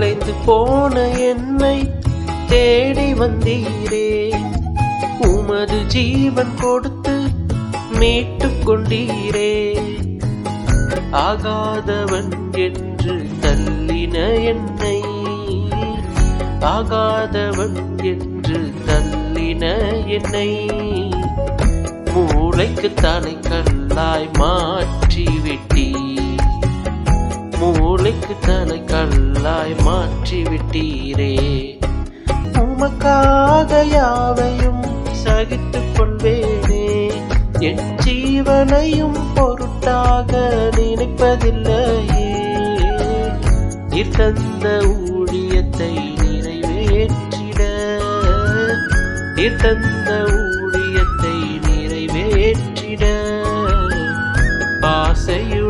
தொலைந்து போன என்னை தேடி வந்தீரே. உமது ஜீவன் கொடுத்து மீட்டுக் கொண்டீரே. ஆகாதவன் என்று தள்ளின என்னை, ஆகாதவன் என்று தள்ளின என்னை மூளைக்கு தலை கல்லாய் மாற்றிவிட்டீ. மூளைக்கு தலை கல்லாய் மாற்றிவிட்டீரே. உமக்காக யாவையும் சகித்துக் கொள்வேனே. என் ஜீவனையும் பொருட்டாக நினைப்பதில்லையே. நீர் தந்த ஊழியத்தை நிறைவேற்றிட, நீர் தந்த ஊழியத்தை நிறைவேற்றிட ஆசையும்